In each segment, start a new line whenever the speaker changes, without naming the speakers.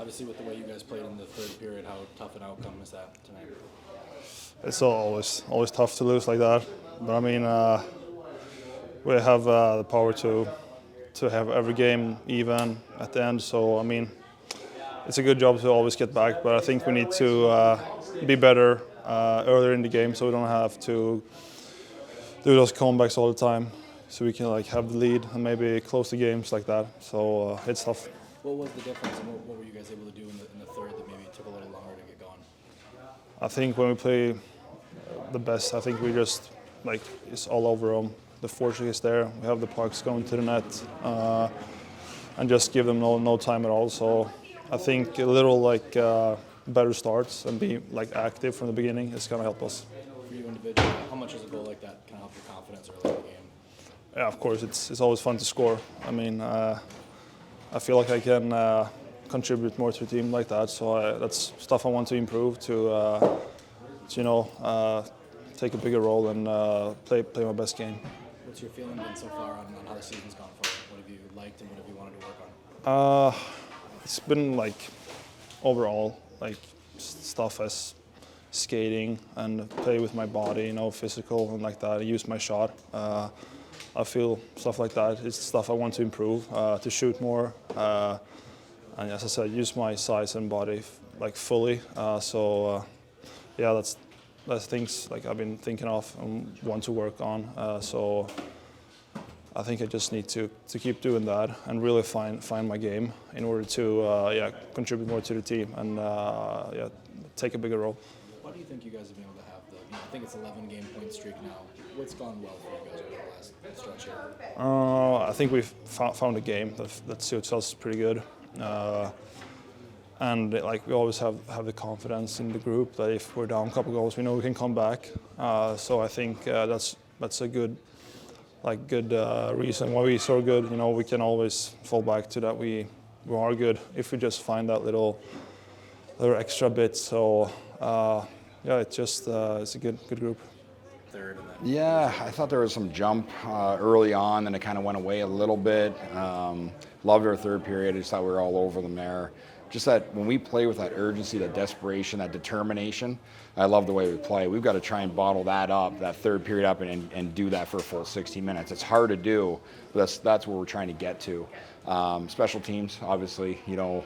Obviously, with the way you guys played in the third period, how tough an outcome is that tonight?
It's always tough to lose like that. But I mean, we have the power to have every game even at the end. So I mean, it's a good job to always get back. But I think we need to be better earlier in the game, so we don't have to do those comebacks all the time. So we can like have the lead and maybe close the games like that. So it's tough.
What was the difference, and what were you guys able to do in the third that maybe took a little longer to get going?
I think when we play the best, I think we just like it's all over them. The fortune is there. We have the pucks going to the net, and just give them no time at all. So I think a little like better starts and be like active from the beginning is gonna help us.
For you individually, how much is a goal like that can help your confidence early in the game?
Yeah, of course, it's always fun to score. I mean, I feel like I can contribute more to a team like that. So that's stuff I want to improve to take a bigger role and play my best game.
What's your feeling been so far on how the season's gone for you? What have you liked and what have you wanted to work on?
It's been like overall like stuff as skating and play with my body, physical and like that. I use my shot. I feel stuff like that. It's stuff I want to improve, to shoot more, and as I said, use my size and body like fully. Yeah, that's things like I've been thinking of and want to work on. So I think I just need to keep doing that and really find my game in order to contribute more to the team and take a bigger role.
Why do you think you guys have been able to have I think it's 11 game point streak now. What's gone well for you guys over the last stretch here?
I think we've found a game that suits us pretty good. And like we always have the confidence in the group that if we're down a couple goals, we know we can come back. So I think that's a good reason why we're so good. We can always fall back to that. We are good if we just find that little extra bit. So it's a good group.
Third and then
Yeah, I thought there was some jump early on, then it kind of went away a little bit. Loved our third period. I just thought we were all over them there. Just that when we play with that urgency, that desperation, that determination, I love the way we play. We've got to try and bottle that up, that third period up, and do that for a full 60 minutes. It's hard to do, but that's where we're trying to get to. Special teams, obviously, 0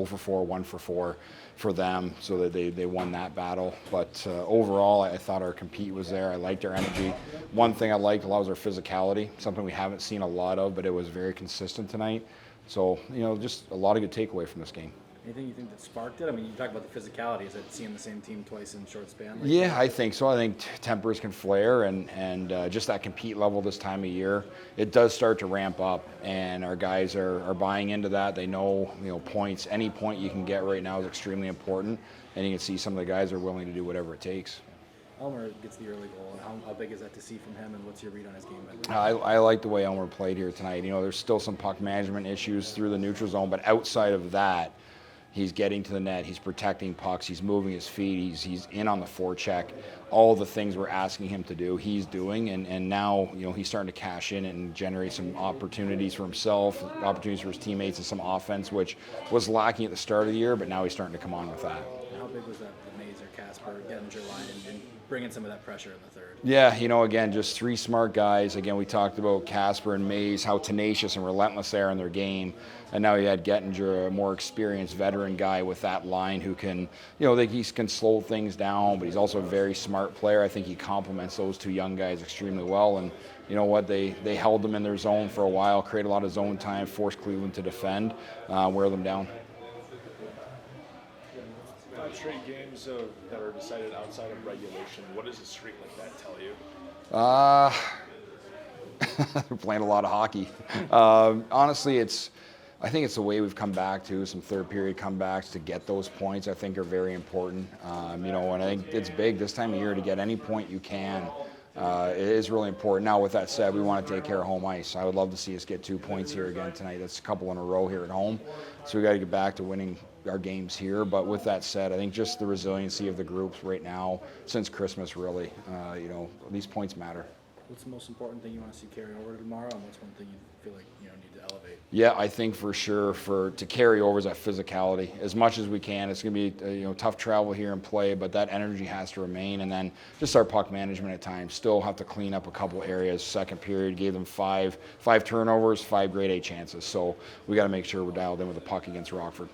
for 4, 1 for 4 for them, so that they won that battle. But overall, I thought our compete was there. I liked our energy. One thing I liked a lot was our physicality, something we haven't seen a lot of, but it was very consistent tonight. So, just a lot of good takeaway from this game.
Anything you think that sparked it? I mean, you talk about the physicality. Is it seeing the same team twice in a short span?
Yeah, I think so. I think tempers can flare, and just that compete level this time of year, it does start to ramp up, and our guys are buying into that. They know, points. Any point you can get right now is extremely important, and you can see some of the guys are willing to do whatever it takes.
Elmer gets the early goal. How big is that to see from him, and what's your read on his game?
I like the way Elmer played here tonight. There's still some puck management issues through the neutral zone, but outside of that, he's getting to the net, he's protecting pucks, he's moving his feet, he's in on the forecheck. All the things we're asking him to do, he's doing, and now he's starting to cash in and generate some opportunities for himself, opportunities for his teammates, and some offense, which was lacking at the start of the year, but now he's starting to come on with that.
How big was that, the Mazer, Casper, Gettinger line, and bringing some of that pressure in the third?
Yeah, again, just 3 smart guys. Again, we talked about Casper and Mays, how tenacious and relentless they are in their game. And now you had Gettinger, a more experienced veteran guy with that line who can, he can slow things down, but he's also a very smart player. I think he complements those 2 young guys extremely well. And you know what, they held them in their zone for a while, created a lot of zone time, forced Cleveland to defend, wear them down.
5 straight games that are decided outside of regulation. What does a streak like that tell you?
We're playing a lot of hockey. Honestly, I think it's the way we've come back to some third period comebacks to get those points. I think are very important. And I think it's big this time of year to get any point you can. It is really important. Now, with that said, we want to take care of home ice. I would love to see us get 2 points here again tonight. That's a couple in a row here at home. So we got to get back to winning our games here. But with that said, I think just the resiliency of the groups right now, since Christmas, really, these points matter.
What's the most important thing you want to see carry over to tomorrow, and what's one thing you feel like need to elevate?
Yeah, I think for sure to carry over is that physicality as much as we can. It's going to be tough travel here and play, but that energy has to remain. And then just our puck management at times. Still have to clean up a couple areas. Second period gave them five turnovers, 5 grade A chances. So we got to make sure we're dialed in with the puck against Rockford.